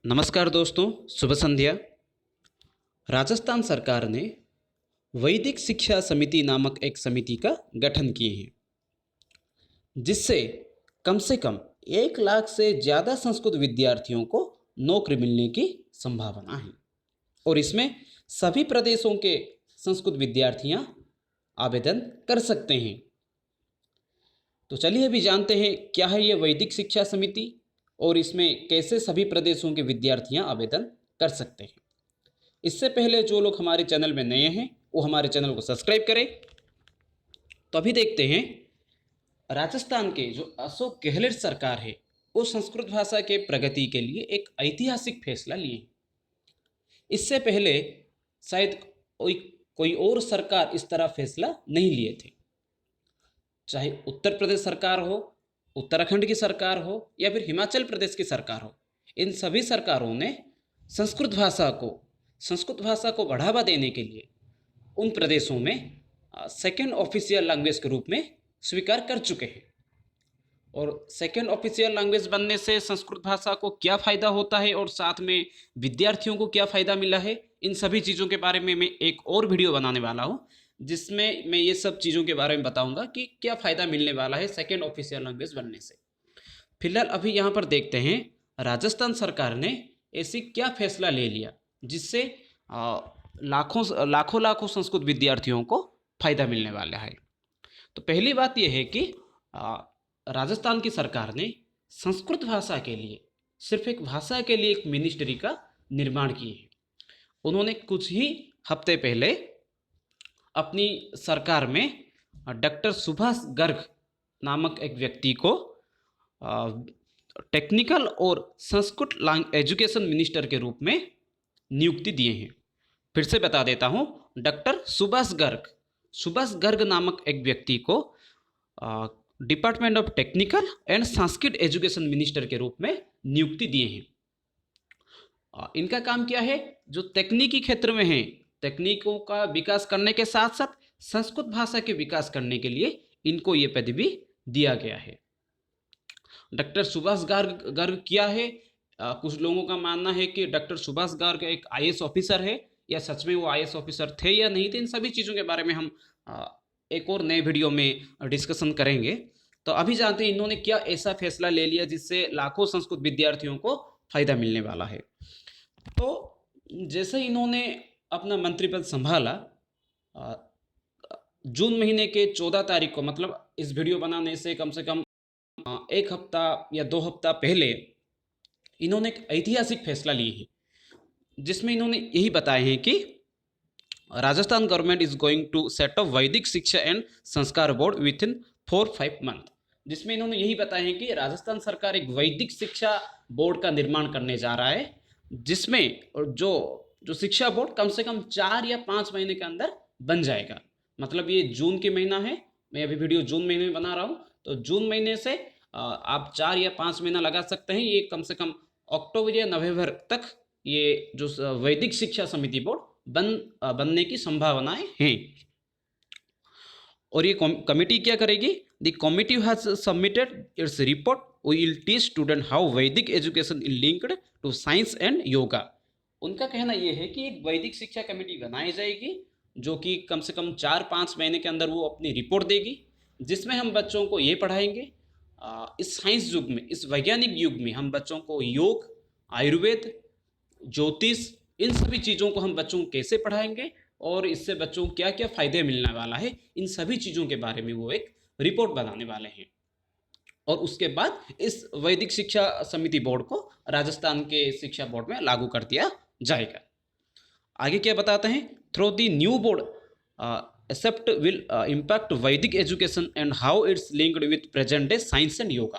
नमस्कार दोस्तों, शुभ संध्या। राजस्थान सरकार ने वैदिक शिक्षा समिति नामक एक समिति का गठन किए हैं, जिससे कम से कम 1 लाख से ज़्यादा संस्कृत विद्यार्थियों को नौकरी मिलने की संभावना है। और इसमें सभी प्रदेशों के संस्कृत विद्यार्थियां आवेदन कर सकते हैं। तो चलिए अभी जानते हैं क्या है ये वैदिक शिक्षा समिति और इसमें कैसे सभी प्रदेशों के विद्यार्थियां आवेदन कर सकते हैं। इससे पहले जो लोग हमारे चैनल में नए हैं वो हमारे चैनल को सब्सक्राइब करें। तो अभी देखते हैं, राजस्थान के जो अशोक गहलोत सरकार है वो संस्कृत भाषा के प्रगति के लिए एक ऐतिहासिक फैसला लिए। इससे पहले शायद कोई और सरकार इस तरह फैसला नहीं लिए थे। चाहे उत्तर प्रदेश सरकार हो, उत्तराखंड की सरकार हो या फिर हिमाचल प्रदेश की सरकार हो, इन सभी सरकारों ने संस्कृत भाषा को बढ़ावा देने के लिए उन प्रदेशों में सेकेंड ऑफिशियल लैंग्वेज के रूप में स्वीकार कर चुके हैं। और सेकेंड ऑफिशियल लैंग्वेज बनने से संस्कृत भाषा को क्या फ़ायदा होता है और साथ में विद्यार्थियों को क्या फ़ायदा मिला है, इन सभी चीज़ों के बारे में मैं एक और वीडियो बनाने वाला हूँ, जिसमें मैं ये सब चीज़ों के बारे में बताऊंगा कि क्या फ़ायदा मिलने वाला है सेकेंड ऑफिशियल लैंग्वेज बनने से। फिलहाल अभी यहाँ पर देखते हैं राजस्थान सरकार ने ऐसी क्या फैसला ले लिया जिससे लाखों संस्कृत विद्यार्थियों को फ़ायदा मिलने वाला है। तो पहली बात यह है कि राजस्थान की सरकार ने संस्कृत भाषा के लिए, सिर्फ एक भाषा के लिए एक मिनिस्ट्री का निर्माण किए है। उन्होंने कुछ ही हफ्ते पहले अपनी सरकार में डॉक्टर सुभाष गर्ग नामक एक व्यक्ति को टेक्निकल और संस्कृत एजुकेशन मिनिस्टर के रूप में नियुक्ति दिए हैं। फिर से बता देता हूँ, डॉक्टर सुभाष गर्ग नामक एक व्यक्ति को department of technical and Sanskrit education minister के रूप में नियुक्ति दिए हैं। इनका काम क्या है? जो तकनीकी क्षेत्र में है, तकनीकों का विकास करने के साथ साथ संस्कृत भाषा के विकास करने के लिए इनको ये पदवी दिया गया है। डॉक्टर सुभाष गर्ग क्या है? कुछ लोगों का मानना है कि डॉक्टर सुभाष गर्ग एक आईएएस ऑफिसर है, या सच में वो आईएएस ऑफिसर थे या नहीं थे, इन सभी चीज़ों के बारे में हम एक और नए वीडियो में डिस्कशन करेंगे। तो अभी जानते हैं इन्होंने क्या ऐसा फैसला ले लिया जिससे लाखों संस्कृत विद्यार्थियों को फायदा मिलने वाला है। तो जैसे इन्होंने अपना मंत्री पद संभाला, जून महीने के 14 तारीख को, मतलब इस वीडियो बनाने से कम 1 हफ्ता या 2 हफ्ता पहले इन्होंने एक ऐतिहासिक फैसला लिए है, जिसमें इन्होंने यही बताए हैं कि Rajasthan government is going to set up वैदिक शिक्षा एंड संस्कार बोर्ड विथ इन 4-5 मंथ। जिसमें इन्होंने यही बताया है कि राजस्थान सरकार एक वैदिक शिक्षा बोर्ड का निर्माण करने जा रहा है, जिसमें जो शिक्षा बोर्ड कम से कम 4 या 5 महीने के अंदर बन जाएगा। मतलब ये जून के महीना है, मैं अभी वीडियो जून महीने में बना रहा हूँ, तो जून महीने से आप 4 या 5 महीना लगा सकते हैं। ये कम से कम अक्टूबर या नवंबर तक ये जो वैदिक शिक्षा समिति बोर्ड बनने की संभावनाएं हैं। और ये कमेटी क्या करेगी? The committee has submitted its report will teach student how Vedic education is linked to science and yoga. उनका कहना यह है कि एक वैदिक शिक्षा कमेटी बनाई जाएगी जो कि कम से कम 4-5 महीने के अंदर वो अपनी रिपोर्ट देगी, जिसमें हम बच्चों को ये पढ़ाएंगे, इस साइंस युग में, इस वैज्ञानिक युग में हम बच्चों को योग, आयुर्वेद, ज्योतिष, इन सभी चीज़ों को हम बच्चों को कैसे पढ़ाएंगे और इससे बच्चों को क्या क्या फ़ायदे मिलने वाला है, इन सभी चीज़ों के बारे में वो एक रिपोर्ट बनाने वाले हैं। और उसके बाद इस वैदिक शिक्षा समिति बोर्ड को राजस्थान के शिक्षा बोर्ड में लागू कर दिया जाएगा। आगे क्या बताते हैं? Through the new board except will impact Vedic education and how it's linked with present day science and yoga.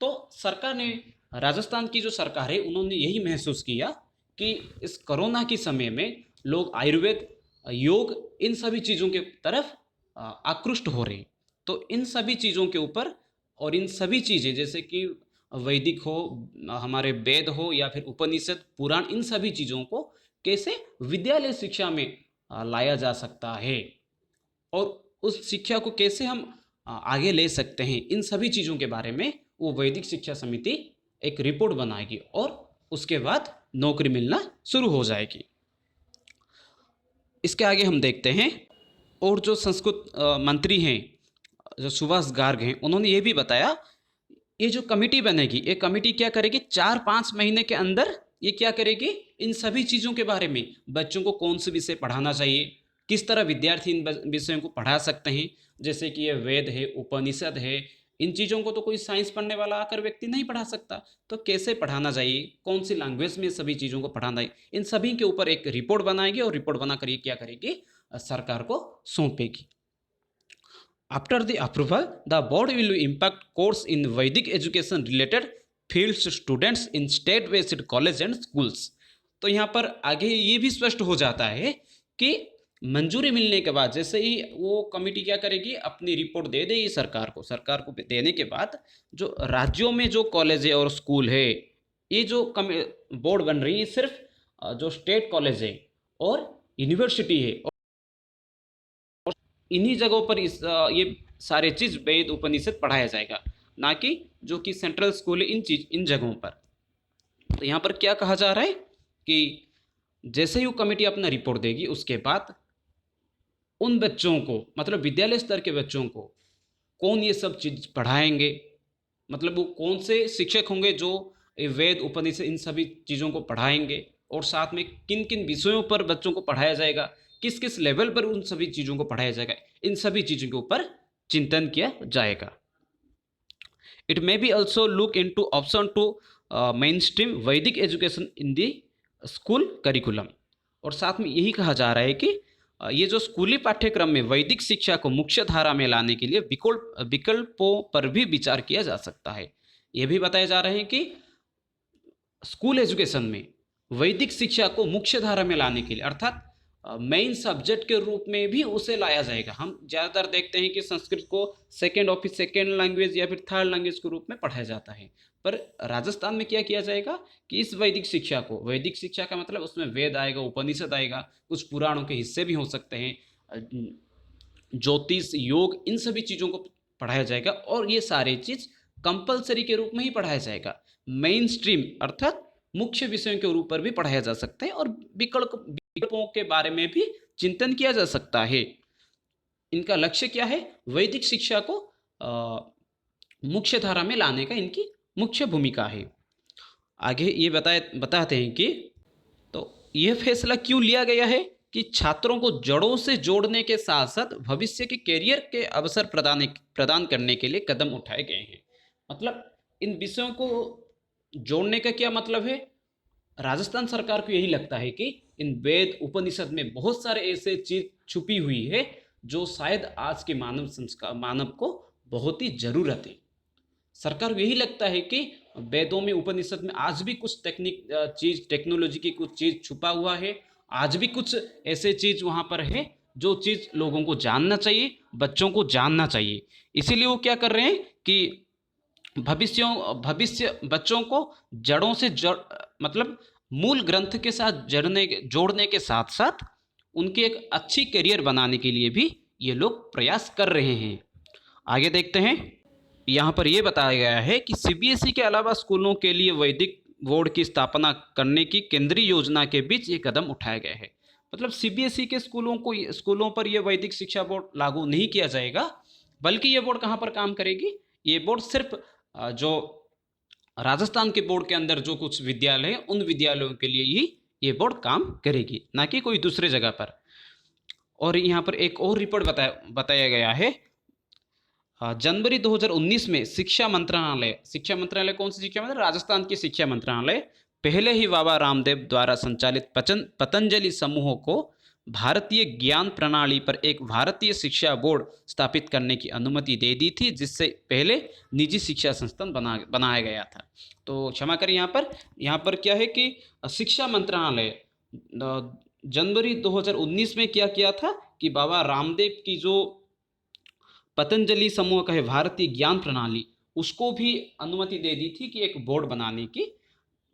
तो सरकार ने, राजस्थान की जो सरकार है, उन्होंने यही महसूस किया कि इस कोरोना के समय में लोग आयुर्वेद, योग, इन सभी चीज़ों के तरफ आकृष्ट हो रहे हैं। तो इन सभी चीज़ों के ऊपर, और इन सभी चीज़ें जैसे कि वैदिक हो, हमारे वेद हो या फिर उपनिषद, पुराण, इन सभी चीज़ों को कैसे विद्यालय शिक्षा में लाया जा सकता है और उस शिक्षा को कैसे हम आगे ले सकते हैं, इन सभी चीज़ों के बारे में वो वैदिक शिक्षा समिति एक रिपोर्ट बनाएगी और उसके बाद नौकरी मिलना शुरू हो जाएगी। इसके आगे हम देखते हैं, और जो संस्कृत मंत्री हैं जो सुभाष गार्ग हैं, उन्होंने ये भी बताया, ये जो कमेटी बनेगी, ये कमेटी क्या करेगी, 4-5 महीने के अंदर ये क्या करेगी, इन सभी चीज़ों के बारे में, बच्चों को कौन से विषय पढ़ाना चाहिए, किस तरह विद्यार्थी इन विषयों को पढ़ा सकते हैं, जैसे कि ये वेद है, उपनिषद है, इन चीज़ों को तो कोई साइंस पढ़ने वाला आकर व्यक्ति नहीं पढ़ा सकता, तो कैसे पढ़ाना चाहिए, कौन सी लैंग्वेज में सभी चीज़ों को पढ़ाना है, इन सभी के ऊपर एक रिपोर्ट बनाएगी, और रिपोर्ट बनाकर ये क्या करेगी, सरकार को सौंपेगी। After the approval, the board will impact course in Vedic education related fields students in state-based college and schools। तो यहाँ पर आगे ये भी स्पष्ट हो जाता है कि मंजूरी मिलने के बाद, जैसे ही वो कमेटी क्या करेगी, अपनी रिपोर्ट दे देगी सरकार को देने के बाद जो राज्यों में जो कॉलेज है और स्कूल है, ये जो बोर्ड बन रही है, सिर्फ जो स्टेट कॉलेज है और यूनिवर्सिटी है, इन्हीं जगहों पर ये सारे चीज़ वेद उपनिषद पढ़ाया जाएगा, ना कि जो कि सेंट्रल स्कूल है इन जगहों पर। तो यहाँ पर क्या कहा जा रहा है कि जैसे ही वो कमेटी अपना रिपोर्ट देगी, उसके बाद उन बच्चों को, मतलब विद्यालय स्तर के बच्चों को कौन ये सब चीज़ पढ़ाएंगे, मतलब वो कौन से शिक्षक होंगे जो वेद उपनिषद इन सभी चीज़ों को पढ़ाएंगे, और साथ में किन किन विषयों पर बच्चों को पढ़ाया जाएगा, किस किस लेवल पर उन सभी चीज़ों को पढ़ाया जाएगा, इन सभी चीज़ों के ऊपर चिंतन किया जाएगा। It may be also look into option to mainstream Vedic education in the school curriculum. और साथ में यही कहा जा रहा है कि ये जो स्कूली पाठ्यक्रम में वैदिक शिक्षा को मुख्य धारा में लाने के लिए विकल्पों पर भी विचार किया जा सकता है। ये भी बताया जा रहा है कि स्कूल एजुकेशन में वैदिक शिक्षा को मुख्य धारा में लाने के लिए, अर्थात मेन सब्जेक्ट के रूप में भी उसे लाया जाएगा। हम ज़्यादातर देखते हैं कि संस्कृत को सेकेंड लैंग्वेज या फिर थर्ड लैंग्वेज के रूप में पढ़ाया जाता है, पर राजस्थान में क्या किया जाएगा कि इस वैदिक शिक्षा को, वैदिक शिक्षा का मतलब उसमें वेद आएगा, उपनिषद आएगा, कुछ पुराणों के हिस्से भी हो सकते हैं, ज्योतिष, योग, इन सभी चीज़ों को पढ़ाया जाएगा, और ये सारे चीज़ कंपलसरी के रूप में ही पढ़ाया जाएगा। मेन स्ट्रीम अर्थात मुख्य विषयों के ऊपर भी पढ़ाया जा सकता है, और विकल्पों के बारे में भी चिंतन किया जा सकता है। इनका लक्ष्य क्या है, वैदिक शिक्षा को मुख्य धारा में लाने का इनकी मुख्य भूमिका है। आगे ये बताते हैं कि तो यह फैसला क्यों लिया गया है कि छात्रों को जड़ों से जोड़ने के साथ साथ भविष्य के कैरियर के अवसर प्रदान करने के लिए कदम उठाए गए हैं। मतलब इन विषयों को जोड़ने का क्या मतलब है, राजस्थान सरकार को यही लगता है कि इन वेद उपनिषद में बहुत सारे ऐसे चीज छुपी हुई है जो शायद आज के मानव को बहुत ही जरूरत है। सरकार को यही लगता है कि वेदों में, उपनिषद में आज भी कुछ टेक्नोलॉजी की कुछ चीज छुपा हुआ है, आज भी कुछ ऐसे चीज वहां पर है जो चीज लोगों को जानना चाहिए, बच्चों को जानना चाहिए। इसीलिए वो क्या कर रहे हैं कि भविष्य बच्चों को जड़ों से मतलब मूल ग्रंथ के साथ जोड़ने के साथ साथ उनके एक अच्छी करियर बनाने के लिए भी ये लोग प्रयास कर रहे हैं। आगे देखते हैं, यहाँ पर यह बताया गया है कि सीबीएसई के अलावा स्कूलों के लिए वैदिक बोर्ड की स्थापना करने की केंद्रीय योजना के बीच ये कदम उठाया गया है। मतलब सीबीएसई के स्कूलों पर यह वैदिक शिक्षा बोर्ड लागू नहीं किया जाएगा, बल्कि ये बोर्ड कहाँ पर काम करेगी, ये बोर्ड सिर्फ जो राजस्थान के बोर्ड के अंदर जो कुछ विद्यालय हैं उन विद्यालयों के लिए ही ये बोर्ड काम करेगी, ना कि कोई दूसरे जगह पर। और यहाँ पर एक और रिपोर्ट बताया गया है, जनवरी 2019 में शिक्षा मंत्रालय कौन सी शिक्षा मंत्रालय, राजस्थान की शिक्षा मंत्रालय पहले ही बाबा रामदेव द्वारा संचालित पतंजलि समूह को भारतीय ज्ञान प्रणाली पर एक भारतीय शिक्षा बोर्ड स्थापित करने की अनुमति दे दी थी, जिससे पहले निजी शिक्षा संस्थान बनाया गया था। तो क्षमा करें, यहाँ पर क्या है कि शिक्षा मंत्रालय जनवरी 2019 में क्या किया था कि बाबा रामदेव की जो पतंजलि समूह का है भारतीय ज्ञान प्रणाली, उसको भी अनुमति दे दी थी कि एक बोर्ड बनाने की,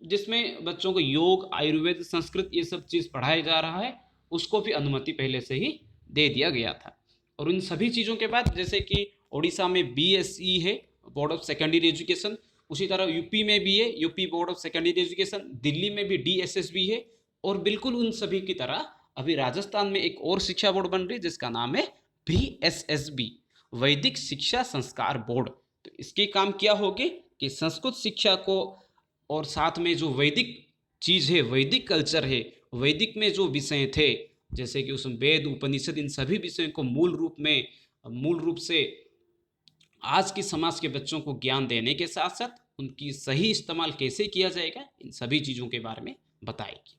जिसमें बच्चों को योग, आयुर्वेद, संस्कृत ये सब चीज़ पढ़ाया जा रहा है, उसको भी अनुमति पहले से ही दे दिया गया था। और इन सभी चीज़ों के बाद जैसे कि उड़ीसा में BSE है, बोर्ड ऑफ सेकेंडरी एजुकेशन, उसी तरह यूपी में भी है, UP board of secondary education, Delhi में भी डीएसएसबी है, और बिल्कुल उन सभी की तरह अभी राजस्थान में एक और शिक्षा बोर्ड बन रही है जिसका नाम है VSSB, वैदिक शिक्षा संस्कार बोर्ड। तो इसके काम क्या होगी कि संस्कृत शिक्षा को और साथ में जो वैदिक चीज़ है, वैदिक कल्चर है, वैदिक में जो विषय थे जैसे कि उसमें वेद उपनिषद, इन सभी विषयों को मूल रूप से आज के समाज के बच्चों को ज्ञान देने के साथ साथ उनकी सही इस्तेमाल कैसे किया जाएगा, इन सभी चीज़ों के बारे में बताएगी।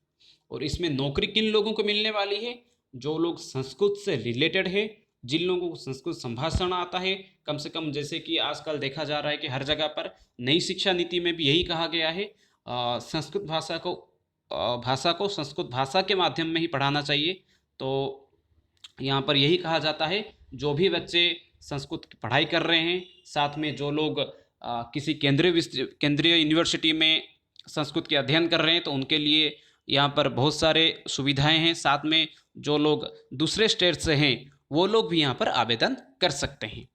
और इसमें नौकरी किन लोगों को मिलने वाली है? जो लोग संस्कृत से रिलेटेड है, जिन लोगों को संस्कृत संभाषण आता है कम से कम। जैसे कि आजकल देखा जा रहा है कि हर जगह पर नई शिक्षा नीति में भी यही कहा गया है, संस्कृत भाषा को संस्कृत भाषा के माध्यम में ही पढ़ाना चाहिए। तो यहाँ पर यही कहा जाता है जो भी बच्चे संस्कृत की पढ़ाई कर रहे हैं, साथ में जो लोग किसी केंद्रीय यूनिवर्सिटी में संस्कृत के अध्ययन कर रहे हैं, तो उनके लिए यहाँ पर बहुत सारे सुविधाएं हैं। साथ में जो लोग दूसरे स्टेट से हैं वो लोग भी यहाँ पर आवेदन कर सकते हैं।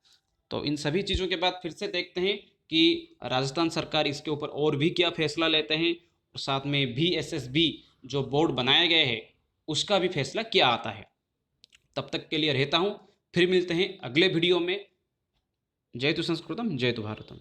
तो इन सभी चीज़ों के बाद फिर से देखते हैं कि राजस्थान सरकार इसके ऊपर और भी क्या फैसला लेते हैं, और साथ में VSSB जो बोर्ड बनाया गया है उसका भी फैसला क्या आता है। तब तक के लिए रहता हूँ, फिर मिलते हैं अगले वीडियो में। जय तु संस्कृतम, जय तु भारतम।